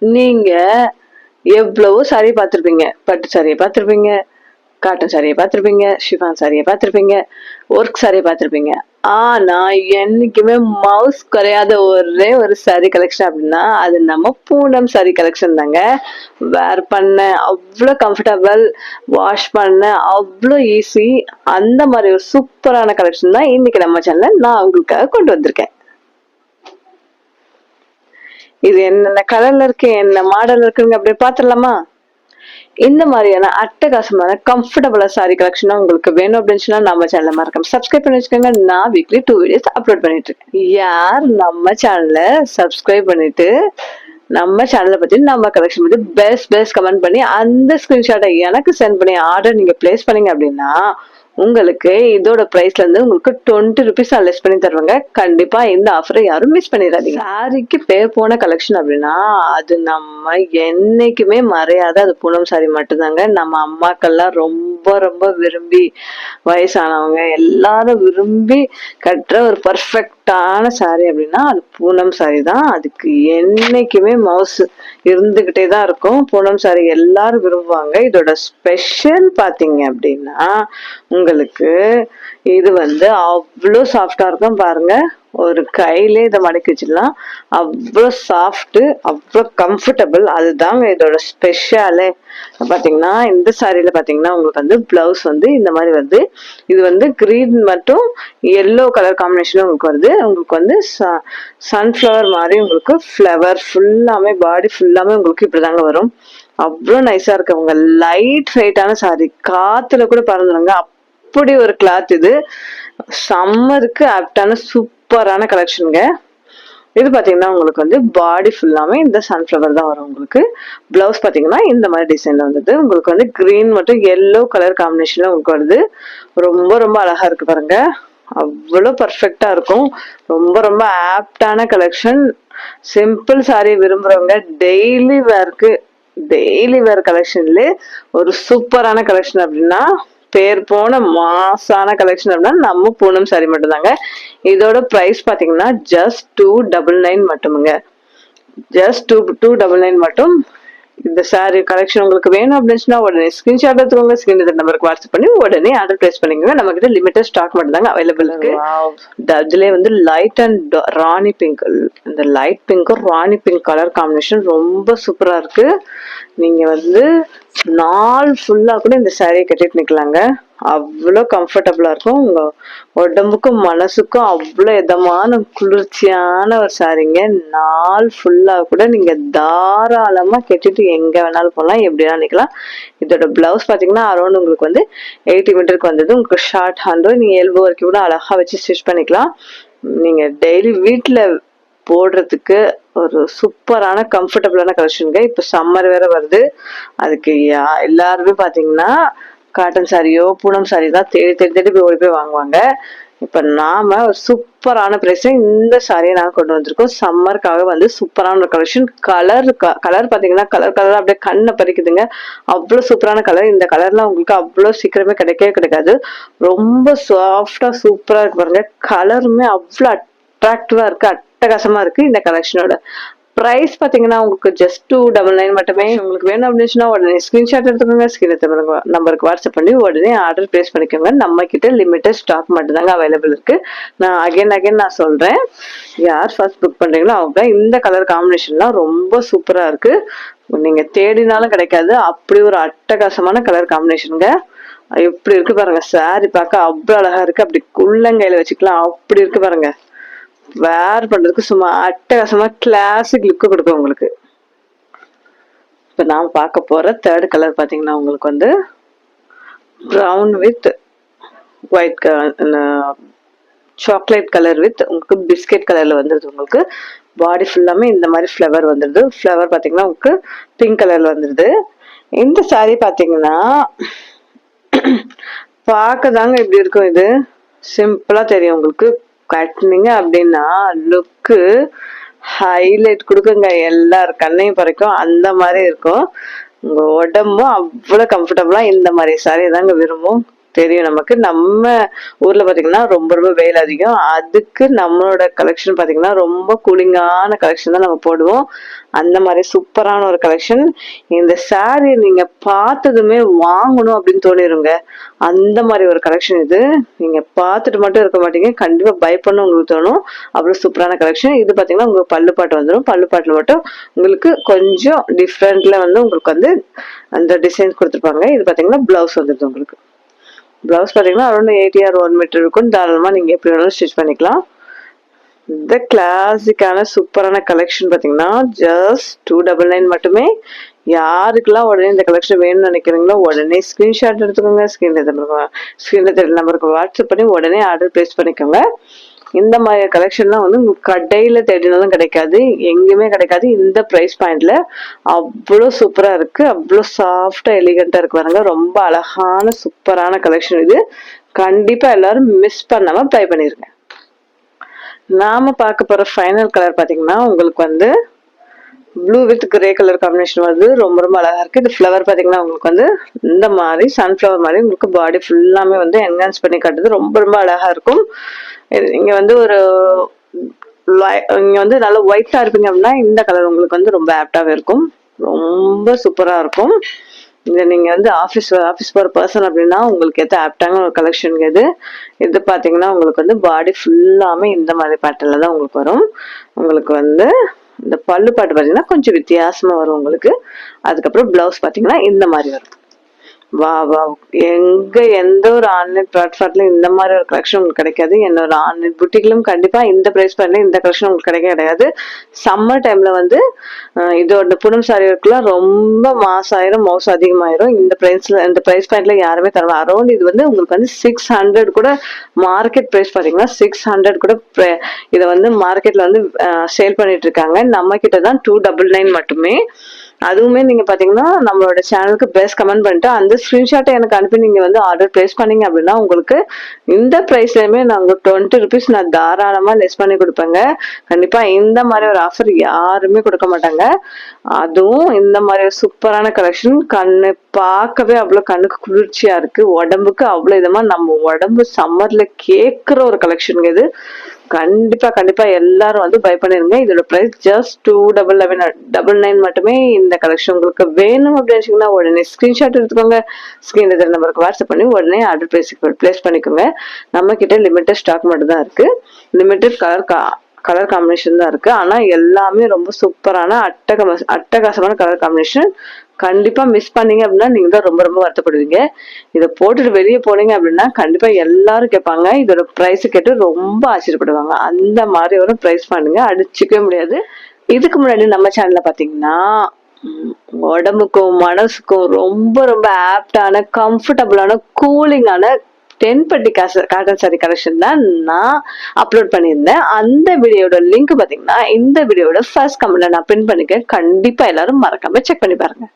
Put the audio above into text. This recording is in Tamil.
நீங்க எவ்வளவோ சாரி பார்த்திருப்பீங்க. பட்டு சாரிய பார்த்திருப்பீங்க, காட்டன் சாரிய பார்த்திருப்பீங்க, ஷிஃபான் சாரிய பார்த்திருப்பீங்க, ஒர்க் சாரிய பார்த்திருப்பீங்க. ஆனா என்னைக்குமே மவுஸ் குறையாத ஒரே ஒரு சாரி கலெக்ஷன் அப்படின்னா அது நம்ம பூனம் சாரி கலெக்ஷன் தாங்க. வேர் பண்ண அவ்வளோ கம்ஃபர்டபுள், வாஷ் பண்ண அவ்வளோ ஈஸி. அந்த மாதிரி ஒரு சூப்பரான கலெக்ஷன் தான் இன்னைக்கு நம்ம சேனல்ல நான் உங்களுக்காக கொண்டு வந்திருக்கேன். இது என்னென்ன கலர்ல இருக்கு, என்ன மாடல் இருக்குங்க அப்படி பாத்துடலாமா? இந்த மாதிரியான அட்டகாசமான கம்ஃபர்டபுளா சாரி கலெக்ஷனா உங்களுக்கு வேணும் அப்படின்னு நம்ம சேனலை மறக்காம சப்ஸ்கிரைப் பண்ணி வச்சுக்கோங்க. நான் வீக்லி 2 வீடியோஸ் அப்லோட் பண்ணிட்டு இருக்கேன். யார் நம்ம சேனலை சப்ஸ்கிரைப் பண்ணிட்டு நம்ம சேனலை பத்தி நம்ம கலெக்ஷன் பத்தி பெஸ்ட் கமெண்ட் பண்ணி அந்த ஸ்கிரீன்ஷாட்டை எனக்கு சென்ட் பண்ணி ஆர்டர் நீங்க பிளேஸ் பண்ணீங்க அப்படின்னா உங்களுக்கு இதோட பிரைஸ்ல இருந்து உங்களுக்கு 20 ருபீஸ் லெஸ் பண்ணி தருவாங்க. கண்டிப்பா இந்த ஆஃபரை யாரும் மிஸ் பண்ணிடாதீங்க. சாரிக்கு பேர் போன கலெக்ஷன் அப்படின்னா அது நம்ம என்னைக்குமே மறையாத அது பூனம் சாரி மட்டும்தாங்க. நம்ம அம்மாக்கள்லாம் ரொம்ப விரும்பி, வயசானவங்க எல்லாரும் விரும்பி கட்டுற ஒரு பர்ஃபெக்டான சாரி அப்படின்னா அது பூனம் சாரி தான். அதுக்கு என்னைக்குமே மவுஸ் இருந்துகிட்டே தான் இருக்கும். பூனம் சாரி எல்லாரும் விரும்புவாங்க. இதோட ஸ்பெஷல் பாத்தீங்க அப்படின்னா உங்களுக்கு இது அவ்வளோ சாஃப்டா இருக்கும். பாருங்க, ஒரு கையிலே இதை மடக்கி வச்சிடலாம். அவ்வளோ சாஃப்ட், அவ்வளோ கம்ஃபர்டபுள். அதுதாங்க இதோட ஸ்பெஷலே. பாத்தீங்கன்னா இந்த சாரியில பாத்தீங்கன்னா உங்களுக்கு பிளவுஸ் இந்த மாதிரி வருது. இது கிரீன் மற்றும் எல்லோ கலர் காம்பினேஷன் உங்களுக்கு வருது. உங்களுக்கு சன்ஃபிளவர் மாதிரி உங்களுக்கு ஃபிளவர் ஃபுல்லாமே, பாடி ஃபுல்லாமே உங்களுக்கு இப்படிதாங்க வரும். அவ்வளோ நைஸா இருக்கு. உங்க லைட் வெயிட்டான சாரி, காத்துல கூட பறந்துருங்க. அப்படி ஒரு கிளாத் இது. சம்மருக்கு ஆப்டான சூப்பரான கலெக்ஷனுங்க. இது பாத்தீங்கன்னா உங்களுக்கு பாடி ஃபுல்லாமே இந்த சன்ஃபிளவர் தான் வரும். உங்களுக்கு பிளவுஸ் பாத்தீங்கன்னா இந்த மாதிரி டிசைன்ல வந்தது. உங்களுக்கு கிரீன் மற்றும் எல்லோ கலர் காம்பினேஷன்ல உங்களுக்கு வருது. ரொம்ப அழகா இருக்கு பாருங்க. அவ்வளோ பர்ஃபெக்டா இருக்கும். ரொம்ப ஆப்டான கலெக்ஷன். சிம்பிள் சாரி விரும்புறவங்க டெய்லி வேர் கலெக்ஷன்ல ஒரு சூப்பரான கலெக்ஷன் அப்படின்னா பேர் போன மாசான கலெக்ஷன் அப்படின்னா நம்ம பூனம் சாரி மட்டும்தாங்க. இதோட பிரைஸ் பாத்தீங்கன்னா ஜஸ்ட் 299 மட்டுமுங்க. ஜஸ்ட் 299 மட்டும். இந்த சாரி கலெக்ஷன் உங்களுக்கு வேணும் அப்படின்னு உடனே ஸ்கிரீன்ஷாட் எடுத்துக்கோங்க. ஸ்கிரீன் நம்பருக்கு வாட்ஸ்அப் பண்ணி உடனே ஆர்டர் பிளேஸ் பண்ணிக்கோங்க. நம்ம கிட்ட லிமிட்டட் ஸ்டாக் மட்டும் தாங்க அவைலபிள் இருக்கு. அதுல லைட் அண்ட் ராணி பிங்க், இந்த லைட் பிங்க்கும் ராணி பிங்க் கலர் காம்பினேஷன் ரொம்ப சூப்பரா இருக்கு. நீங்க நாள் ஃபுல்லா கூட இந்த சாரியை கட்டிட்டு நிக்கலாங்க. அவ்வளோ கம்ஃபர்டபுளா இருக்கும். உங்க உடம்புக்கும் மனசுக்கும் அவ்வளோ இதமான குளிர்ச்சியான ஒரு சாரிங்க. நாள் ஃபுல்லா கூட நீங்க தாராளமா கட்டிட்டு எங்க வேணாலும் போகலாம், எப்படி வேணாலும் நிக்கலாம். இதோட பிளவுஸ் பாத்தீங்கன்னா அரௌண்ட் உங்களுக்கு 80 மீட்டருக்கு வந்தது. உங்களுக்கு ஷார்ட் ஹேண்ட், நீங்க எல்போ வரைக்கும் கூட அழகா வச்சு ஸ்டிச் பண்ணிக்கலாம். நீங்க டெய்லி வீட்டுல போடுறதுக்கு ஒரு சூப்பரான கம்ஃபர்டபுளான கலெக்ஷனுங்க. இப்ப சம்மர் வேற வருது. அதுக்கு எல்லாருமே பாத்தீங்கன்னா காட்டன் சாரியோ பூனம் சாரி தான் தேடி போய் ஓடி போய் வாங்குவாங்க. இப்ப நாம ஒரு சூப்பரான பிரைஸ்ல இந்த சாரியை நாங்க கொண்டு வந்திருக்கோம். சம்மருக்காக சூப்பரான ஒரு கலெக்ஷன். கலர் பாத்தீங்கன்னா கலர் அப்படியே கண்ணை பறிக்குதுங்க. அவ்வளவு சூப்பரான கலர். இந்த கலர்லாம் உங்களுக்கு அவ்வளவு சீக்கிரமே கிடைக்காது. ரொம்ப சாஃப்டா சூப்பரா இருக்கு பாருங்க. கலருமே அவ்வளவு அட்ராக்டிவா இருக்கு, அட்டகாசமா இருக்கு. இந்த கலெக்ஷனோட பிரைஸ் பாத்தீங்கன்னா உங்களுக்கு ஜஸ்ட் 299 மட்டுமே. உங்களுக்கு வேணும் அப்படின்னு உடனே ஸ்கிரீன்ஷாட் எடுத்துக்கோங்க. ஸ்கிரீன் நம்பருக்கு வாட்ஸ்அப் பண்ணி உடனே ஆர்டர் பிளேஸ் பண்ணிக்கோங்க. நம்ம கிட்ட லிமிட்டட் ஸ்டாக் மட்டும் தாங்க அவைலபிள் இருக்கு. நான் அகைன் நான் சொல்றேன், யார் ஃபர்ஸ்ட் புக் பண்றீங்களோ அவங்க இந்த கலர் காம்பினேஷன்லாம் ரொம்ப சூப்பரா இருக்கு. நீங்க தேடினாலும் கிடைக்காது. அப்படி ஒரு அட்டகாசமான கலர் காம்பினேஷனுங்க. எப்படி இருக்கு பாருங்க. சாரி பார்க்க அவ்வளவு அழகா இருக்கு. அப்படி உள்ளங்கையில வச்சுக்கலாம். அப்படி இருக்கு பாருங்க. வேர் பண்றதுக்கு சும்மா அட்டகாசமா கிளாசிக் லுக் கொடுக்கும் உங்களுக்கு. இப்ப நான் பார்க்க போற தேர்ட் கலர் பாத்தீங்கன்னா உங்களுக்கு brown with white chocolate colour with உங்களுக்கு பிஸ்கெட் கலர்ல வந்துருது. உங்களுக்கு பாடி ஃபுல்லாமே இந்த மாதிரி ஃபிளவர் வந்துருது. ஃபிளவர் பாத்தீங்கன்னா உங்களுக்கு பிங்க் கலர்ல வந்துருது. இந்த சாரி பாத்தீங்கன்னா பார்க்கதாங்க இப்படி இருக்கும். இது சிம்பிளா தெரியும் உங்களுக்கு. கட்டினீங்க அப்படின்னா லுக்கு ஹைலைட் கொடுக்குங்க. எல்லார் கண்ணையும் பறிக்கும். அந்த மாதிரி இருக்கும். உங்க உடம்பும் அவ்வளவு கம்ஃபர்டபுளா இந்த மாதிரி சாரி தாங்க விரும்பும். தெரியும். நமக்கு நம்ம ஊர்ல பாத்தீங்கன்னா ரொம்ப ரொம்ப வெயில் அதிகம். அதுக்கு நம்மளோட கலெக்ஷன் பாத்தீங்கன்னா ரொம்ப கூலிங்கான கலெக்ஷன் தான் நம்ம போடுவோம். அந்த மாதிரி சூப்பரான ஒரு கலெக்ஷன். இந்த சாரி நீங்க பார்த்ததுமே வாங்கணும் அப்படின்னு தோணிருங்க. அந்த மாதிரி ஒரு கலெக்ஷன் இது. நீங்க பார்த்துட்டு மட்டும் இருக்க மாட்டீங்க, கண்டிப்பா பை பண்ண உங்களுக்கு தோணும். அவ்வளவு சூப்பரான கலெக்ஷன். இது பாத்தீங்கன்னா உங்களுக்கு பல்லுப்பாட்டு வந்துடும். பல்லுப்பாட்டுல மட்டும் உங்களுக்கு கொஞ்சம் டிஃப்ரெண்ட்ல வந்து உங்களுக்கு வந்து அந்த டிசைன்ஸ் கொடுத்துருப்பாங்க. இது பாத்தீங்கன்னா பிளவுஸ் வந்துடுது உங்களுக்கு. பிளவுஸ் பாத்தீங்கன்னா அரௌண்ட் 80 or 1 மீட்டர் இருக்கும். தாராளமா நீங்க எப்படி வேணாலும் ஸ்டிச் பண்ணிக்கலாம். இந்த கிளாசிக்கான சூப்பரான கலெக்ஷன் பாத்தீங்கன்னா ஜஸ்ட் 299 மட்டுமே. யாருக்கெல்லாம் உடனே இந்த கலெக்ஷன் வேணும்னு நினைக்கிறீங்களோ உடனே ஸ்கிரீன்ஷாட் எடுத்துக்கோங்க. ஸ்கிரீன்ல தெரியல நம்பருக்கு வாட்ஸ்அப் பண்ணி உடனே ஆர்டர் பிளேஸ் பண்ணிக்கோங்க. இந்த மாதிரி கலெக்ஷன்லாம் வந்து உங்களுக்கு கடையில தேடினாலும் கிடைக்காது, எங்கேயுமே கிடைக்காது. இந்த பிரைஸ் பாயிண்ட்ல அவ்வளோ சூப்பரா இருக்கு, அவ்வளோ சாஃப்டா எலிகண்டா இருக்கு பாருங்க. ரொம்ப அழகான சூப்பரான கலெக்ஷன் இது. கண்டிப்பா எல்லாரும் மிஸ் பண்ணாம ட்ரை பண்ணிருங்க. நாம பார்க்க போற ஃபைனல் கலர் பாத்தீங்கன்னா உங்களுக்கு வந்து blue with grey colour combination வருது. ரொம்ப ரொம்ப அழகா இருக்கு. இது ஃப்ளவர் பாத்தீங்கன்னா உங்களுக்கு வந்து இந்த மாதிரி சன்ஃப்ளவர் மாதிரி உங்களுக்கு பாடி ஃபுல்லாமே வந்து என்ஹான்ஸ் பண்ணி காட்டுது. ரொம்ப ரொம்ப அழகா இருக்கும். இங்க வந்து ஒரு இங்க வந்து நல்லா ஒயிட்டா இருப்பீங்க அப்படின்னா இந்த கலர் உங்களுக்கு வந்து ரொம்ப ஆப்டாவே இருக்கும். ரொம்ப சூப்பரா இருக்கும். இதை நீங்க வந்து ஆஃபீஸ் போற பர்சன் அப்படின்னா உங்களுக்கு ஏற்ற ஆப்டான ஒரு கலெக்ஷன் இது. இது பாத்தீங்கன்னா உங்களுக்கு வந்து பாடி ஃபுல்லாமே இந்த மாதிரி பேட்டர்ல தான் உங்களுக்கு வரும். உங்களுக்கு வந்து இந்த பல்லு பாட்டு பாத்தீங்கன்னா கொஞ்சம் வித்தியாசமா வரும் உங்களுக்கு. அதுக்கப்புறம் பிளவுஸ் பாத்தீங்கன்னா இந்த மாதிரி வரும். வா வா எந்த ஒரு ஆன்லைன் பிளாட்ஃபார்ம்லயும் இந்த மாதிரி ஒரு கலெக்ஷன் உங்களுக்கு கிடைக்காது. என்னோட ஆன்லைன் புட்டிக்லும் கண்டிப்பா இந்த பிரைஸ் பாயிண்ட்ல இந்த கலெக்ஷன் உங்களுக்கு கிடைக்காது. சம்மர் டைம்ல வந்து இதோட புனம் சாரிகளுக்குலாம் ரொம்ப மாசாயிரம் மவுசம் அதிகமாயிரும். இந்த பிரைஸ் பாயிண்ட்ல யாருமே தரலாம். அரௌண்ட் இது வந்து உங்களுக்கு வந்து 600 கூட மார்க்கெட் பிரைஸ் பாத்தீங்கன்னா 600 கூட இதை வந்து மார்க்கெட்ல வந்து சேல் பண்ணிட்டு இருக்காங்க. நம்ம கிட்ட தான் 299 மட்டுமே. அதுவுமே நீங்க பாத்தீங்கன்னா நம்மளோட சேனலுக்கு பெஸ்ட் கமெண்ட் பண்ணிட்டு அந்த ஸ்கிரீன்ஷாட்டை எனக்கு அனுப்பி நீங்க வந்து ஆர்டர் பிளேஸ் பண்ணீங்க அப்படின்னா உங்களுக்கு இந்த பிரைஸ்லயுமே நாங்க 20 rupees நான் தாராளமா லெஸ் பண்ணி கொடுப்பேங்க. கண்டிப்பா இந்த மாதிரி ஒரு ஆஃபர் யாருமே கொடுக்க மாட்டாங்க. அதுவும் இந்த மாதிரி சூப்பரான கலெக்ஷன் கண்ணு பார்க்கவே அவ்வளவு கண்ணுக்கு குளிர்ச்சியா இருக்கு. உடம்புக்கு அவ்வளவு இதமா நம்ம உடம்பு சம்மர்ல கேட்கிற ஒரு கலெக்ஷன் இது. கண்டிப்பா எல்லாரும் வந்து பை பண்ணிருங்க. இதோட பிரைஸ் ஜஸ்ட் 299 மட்டுமே. இந்த கலெக்ஷன் உங்களுக்கு வேணும் அப்படின்னு உடனே ஸ்கிரீன்ஷாட் எடுத்துக்கோங்க. ஸ்கிரீன்ல இருக்கிற நம்பருக்கு வாட்ஸ்அப் பண்ணி உடனே ஆர்டர் பிளேஸ் பண்ணிக்கோங்க. நம்ம கிட்ட லிமிட்டட் ஸ்டாக் மட்டும் தான் இருக்கு. லிமிட்டட் கலர் காம்பினேஷன் தான் இருக்கு. ஆனா எல்லாமே ரொம்ப சூப்பரான அட்டகாசமான கலர் காம்பினேஷன். கண்டிப்பா மிஸ் பண்ணீங்க அப்படின்னா நீங்க தான் ரொம்ப ரொம்ப வருத்தப்படுவீங்க. இதை போட்டுட்டு வெளியே போனீங்க அப்படின்னா கண்டிப்பா எல்லாரும் கேட்பாங்க. இதோட பிரைஸ் கேட்டு ரொம்ப ஆச்சரியப்படுவாங்க. அந்த மாதிரி ஒரு பிரைஸ் பண்ணுங்க, அடிச்சுக்கவே முடியாது. இதுக்கு முன்னாடி நம்ம சேனல்ல பாத்தீங்கன்னா உடம்புக்கும் மனசுக்கும் ரொம்ப ரொம்ப ஆப்டான கம்ஃபர்டபுளான கூலிங்கான 10 பட்டி காட்டன் சாரி கலெக்ஷன் தான் நான் அப்லோட் பண்ணியிருந்தேன். அந்த வீடியோட லிங்க் பாத்தீங்கன்னா இந்த வீடியோட ஃபர்ஸ்ட் கமெண்ட்ல நான் பின் பண்ணிக்கிறேன். கண்டிப்பா எல்லாரும் மறக்காம செக் பண்ணி பாருங்க.